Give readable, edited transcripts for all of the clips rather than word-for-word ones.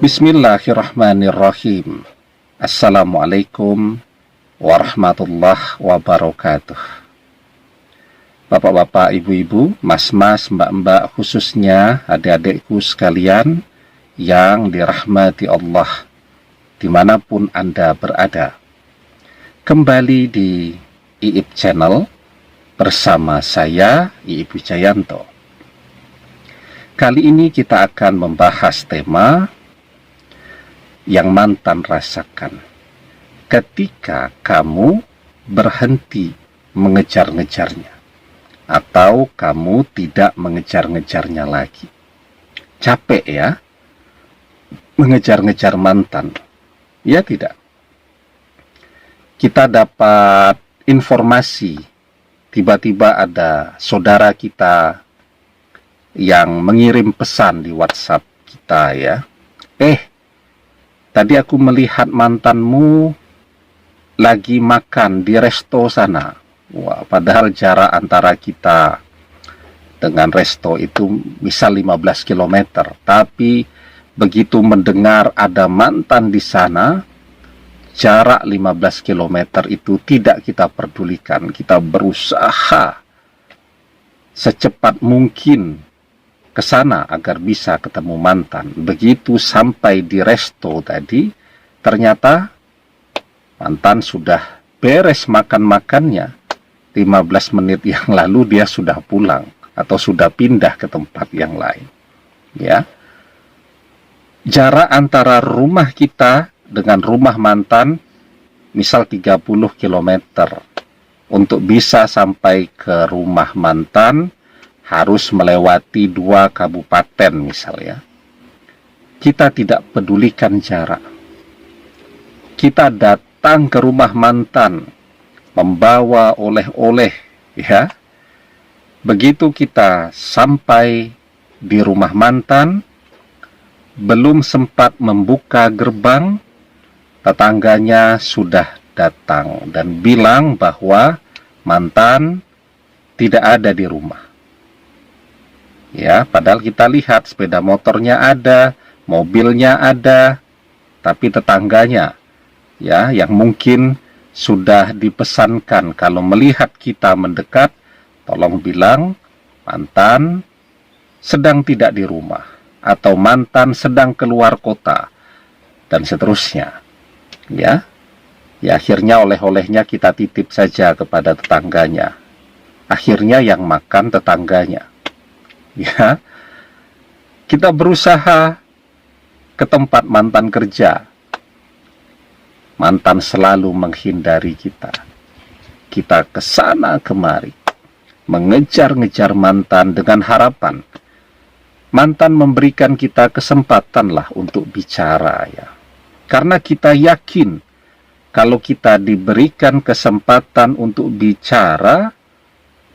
Bismillahirrahmanirrahim. Assalamualaikum warahmatullahi wabarakatuh. Bapak-bapak, ibu-ibu, mas-mas, mbak-mbak, khususnya adik-adikku sekalian yang dirahmati Allah dimanapun Anda berada. Kembali di IIP Channel bersama saya, Iip Wijayanto. Kali ini kita akan membahas tema yang mantan rasakan ketika kamu berhenti mengejar-ngejarnya atau kamu tidak mengejar-ngejarnya lagi. Capek ya mengejar-ngejar mantan? Ya tidak. Kita dapat informasi, tiba-tiba ada saudara kita yang mengirim pesan di WhatsApp kita ya. Tadi aku melihat mantanmu lagi makan di resto sana. Wah, padahal jarak antara kita dengan resto itu misal 15 km. Tapi begitu mendengar ada mantan di sana, jarak 15 km itu tidak kita pedulikan. Kita berusaha secepat mungkin ke sana agar bisa ketemu mantan. Begitu sampai di resto tadi, ternyata mantan sudah beres makan-makannya. 15 menit yang lalu dia sudah pulang atau sudah pindah ke tempat yang lain. Ya. Jarak antara rumah kita dengan rumah mantan misal 30 km. Untuk bisa sampai ke rumah mantan harus melewati 2 kabupaten misalnya. Kita tidak pedulikan jarak. Kita datang ke rumah mantan membawa oleh-oleh ya. Begitu kita sampai di rumah mantan, belum sempat membuka gerbang, tetangganya sudah datang dan bilang bahwa mantan tidak ada di rumah. Ya, padahal kita lihat sepeda motornya ada, mobilnya ada, tapi tetangganya ya yang mungkin sudah dipesankan kalau melihat kita mendekat, tolong bilang mantan sedang tidak di rumah atau mantan sedang keluar kota dan seterusnya. Ya. Ya, akhirnya oleh-olehnya kita titip saja kepada tetangganya. Akhirnya yang makan tetangganya. Ya, kita berusaha ke tempat mantan kerja. Mantan selalu menghindari kita. Kita ke sana kemari, mengejar-ngejar mantan dengan harapan mantan memberikan kita kesempatan lah untuk bicara ya. Karena kita yakin kalau kita diberikan kesempatan untuk bicara,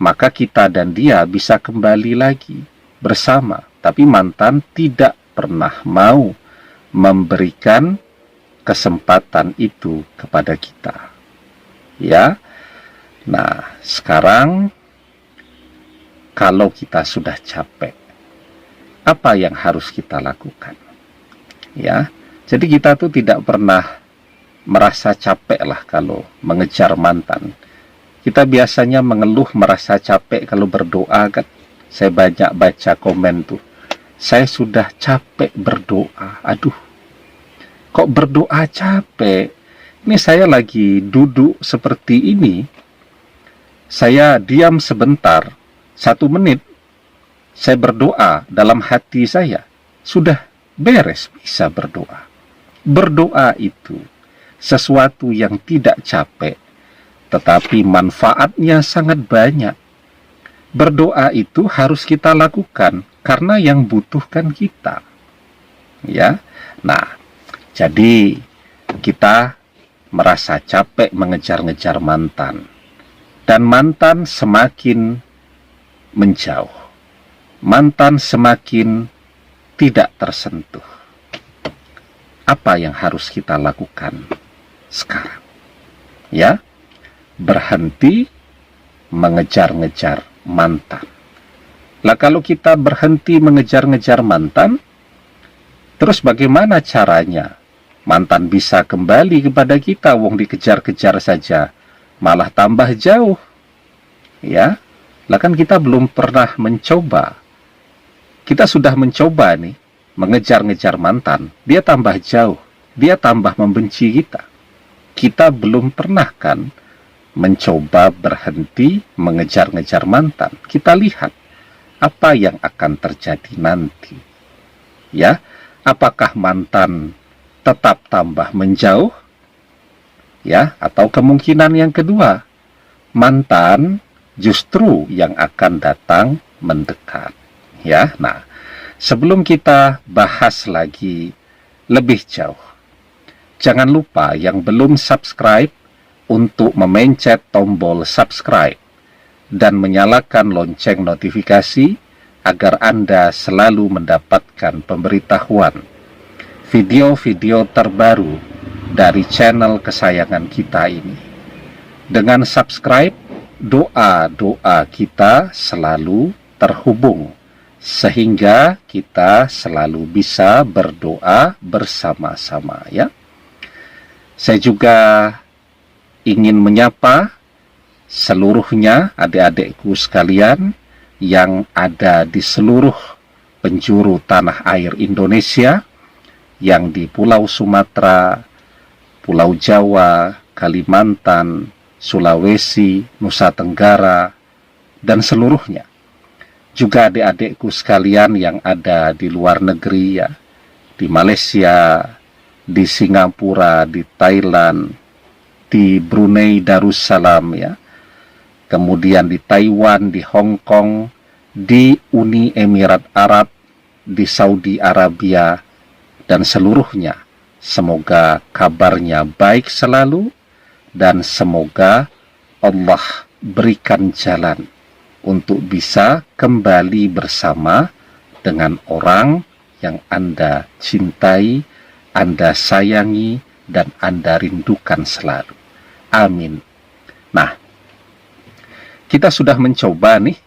maka kita dan dia bisa kembali lagi bersama. Tapi mantan tidak pernah mau memberikan kesempatan itu kepada kita. Ya. Nah, sekarang kalau kita sudah capek, apa yang harus kita lakukan? Ya. Jadi kita tuh tidak pernah merasa capek lah kalau mengejar mantan. Kita biasanya mengeluh merasa capek kalau berdoa kan. Saya banyak baca komen tuh. Saya sudah capek berdoa. Aduh, kok berdoa capek? Ini saya lagi duduk seperti ini. Saya diam sebentar, 1 menit. Saya berdoa dalam hati saya. Sudah beres bisa berdoa. Berdoa itu sesuatu yang tidak capek, tetapi manfaatnya sangat banyak. Berdoa itu harus kita lakukan karena yang butuhkan kita. Ya. Nah, jadi kita merasa capek mengejar-ngejar mantan. Dan mantan semakin menjauh. Mantan semakin tidak tersentuh. Apa yang harus kita lakukan sekarang? Ya. Berhenti mengejar-ngejar mantan. Lah kalau kita berhenti mengejar-ngejar mantan, Terus bagaimana caranya mantan bisa kembali kepada kita? Wong dikejar-kejar saja malah tambah jauh. Ya, lah kan kita belum pernah mencoba. Kita sudah mencoba nih mengejar-ngejar mantan, dia tambah jauh, dia tambah membenci kita. Kita belum pernah kan mencoba berhenti mengejar-ngejar mantan. Kita lihat apa yang akan terjadi nanti. Ya, apakah mantan tetap tambah menjauh? Ya, atau kemungkinan yang kedua, mantan justru yang akan datang mendekat. Ya, nah, sebelum kita bahas lagi lebih jauh, jangan lupa yang belum subscribe untuk memencet tombol subscribe dan menyalakan lonceng notifikasi agar Anda selalu mendapatkan pemberitahuan video-video terbaru dari channel kesayangan kita ini. Dengan subscribe, doa-doa kita selalu terhubung, sehingga kita selalu bisa berdoa bersama-sama, ya. Saya juga ingin menyapa seluruhnya adik-adikku sekalian yang ada di seluruh penjuru tanah air Indonesia, yang di Pulau Sumatera, Pulau Jawa, Kalimantan, Sulawesi, Nusa Tenggara, dan seluruhnya. Juga adik-adikku sekalian yang ada di luar negeri, ya, di Malaysia, di Singapura, di Thailand, di Brunei Darussalam, ya, kemudian di Taiwan, di Hong Kong, di Uni Emirat Arab, di Saudi Arabia, dan seluruhnya. Semoga kabarnya baik selalu, dan semoga Allah berikan jalan untuk bisa kembali bersama dengan orang yang Anda cintai, Anda sayangi, dan Anda rindukan selalu. Amin. Nah, kita sudah mencoba nih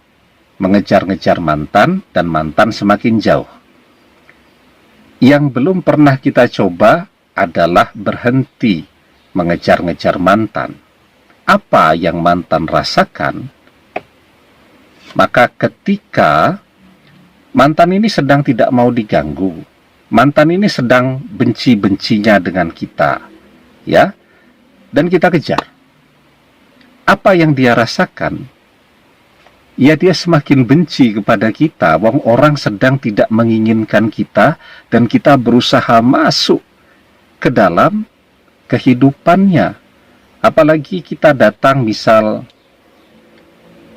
mengejar-ngejar mantan, dan mantan semakin jauh. Yang belum pernah kita coba adalah berhenti mengejar-ngejar mantan. Apa yang mantan rasakan? Maka ketika mantan ini sedang tidak mau diganggu, mantan ini sedang benci-bencinya dengan kita, ya, dan kita kejar. Apa yang dia rasakan? Ya, dia semakin benci kepada kita. Wong orang sedang tidak menginginkan kita, dan kita berusaha masuk ke dalam kehidupannya. Apalagi kita datang misal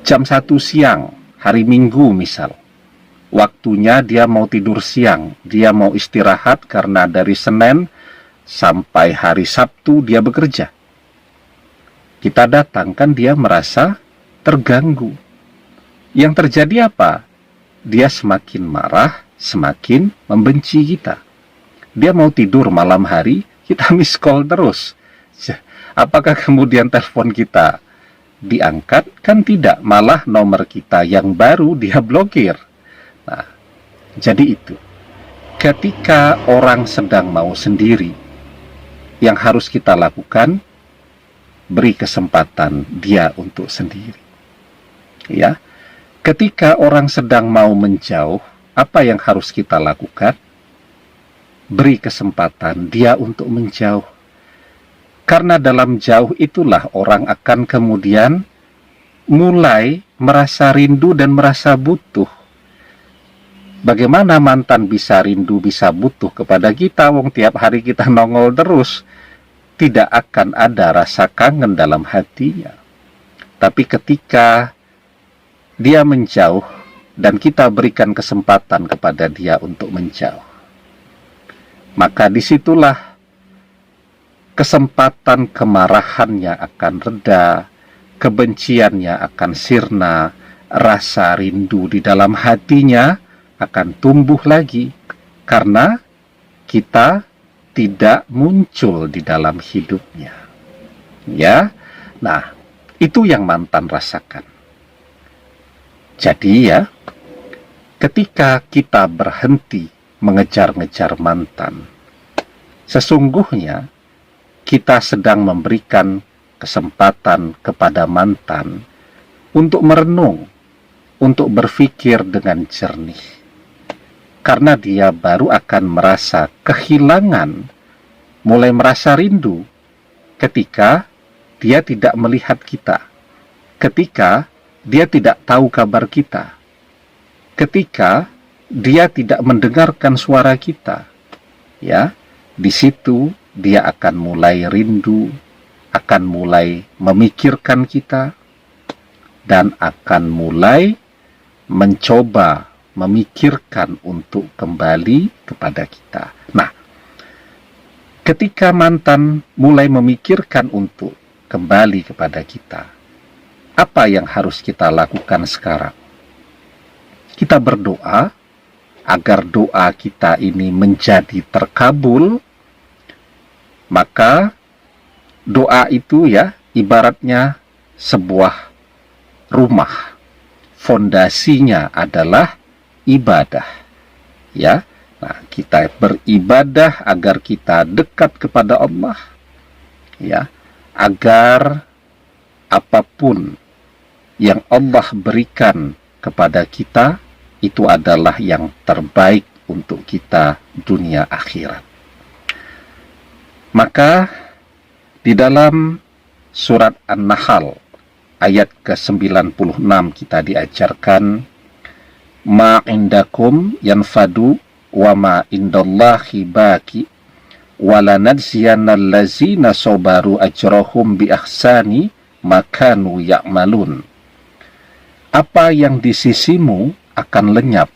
jam 1 siang, hari Minggu misal. Waktunya dia mau tidur siang, dia mau istirahat karena dari Senin sampai hari Sabtu dia bekerja. Kita datang, kan dia merasa terganggu. Yang terjadi apa? Dia semakin marah, semakin membenci kita. Dia mau tidur malam hari, kita miss call terus. Apakah kemudian telepon kita diangkat? Kan tidak, malah nomor kita yang baru dia blokir. Nah, jadi itu. Ketika orang sedang mau sendiri, yang harus kita lakukan, beri kesempatan dia untuk sendiri. Ya, ketika orang sedang mau menjauh, apa yang harus kita lakukan? Beri kesempatan dia untuk menjauh. Karena dalam jauh itulah orang akan kemudian mulai merasa rindu dan merasa butuh. Bagaimana mantan bisa rindu, bisa butuh kepada kita? Wong tiap hari kita nongol terus. Tidak akan ada rasa kangen dalam hatinya. Tapi ketika dia menjauh dan kita berikan kesempatan kepada dia untuk menjauh, maka disitulah kesempatan kemarahannya akan reda, kebenciannya akan sirna, rasa rindu di dalam hatinya akan tumbuh lagi, karena kita tidak muncul di dalam hidupnya. Ya, nah, itu yang mantan rasakan. Jadi ya, ketika kita berhenti mengejar-ngejar mantan. Sesungguhnya kita sedang memberikan kesempatan kepada mantan untuk merenung, untuk berpikir dengan jernih. Karena dia baru akan merasa kehilangan, mulai merasa rindu ketika dia tidak melihat kita, ketika dia tidak tahu kabar kita, ketika dia tidak mendengarkan suara kita. Ya, di situ dia akan mulai rindu, akan mulai memikirkan kita, dan akan mulai mencoba memikirkan untuk kembali kepada kita. Nah, ketika mantan mulai memikirkan untuk kembali kepada kita, apa yang harus kita lakukan sekarang? Kita berdoa agar doa kita ini menjadi terkabul. Maka doa itu ya ibaratnya sebuah rumah. Fondasinya adalah ibadah. Ya. Nah, kita beribadah agar kita dekat kepada Allah. Ya. Agar apapun yang Allah berikan kepada kita itu adalah yang terbaik untuk kita dunia akhirat. Maka di dalam surat An-Nahl ayat ke-96 kita diajarkan, ma indakum yanfadu wa ma indallahi baki walanadziyana allazina sabaru ajrahum bi ahsani makanu ya'malun. Apa yang di sisimu akan lenyap,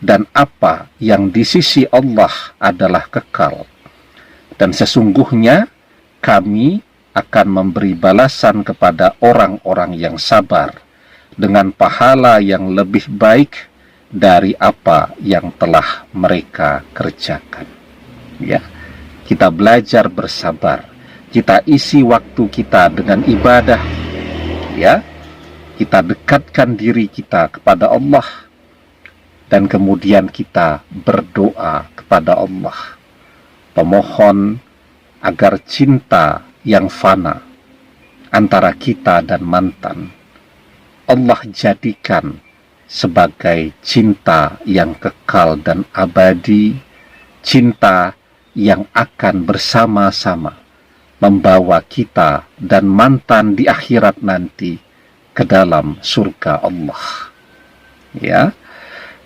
dan apa yang di sisi Allah adalah kekal. Dan sesungguhnya kami akan memberi balasan kepada orang-orang yang sabar dengan pahala yang lebih baik dari apa yang telah mereka kerjakan. Ya, kita belajar bersabar. Kita isi waktu kita dengan ibadah. Ya, kita dekatkan diri kita kepada Allah, dan kemudian kita berdoa kepada Allah, pemohon agar cinta yang fana antara kita dan mantan Allah jadikan sebagai cinta yang kekal dan abadi, cinta yang akan bersama-sama membawa kita dan mantan di akhirat nanti ke dalam surga Allah. Ya,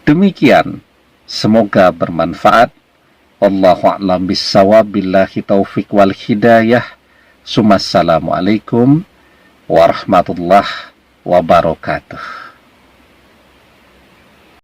demikian, semoga bermanfaat. Wallahu a'lam bissawab, billahi taufik wal hidayah. Assalamualaikum warahmatullahi wabarakatuh.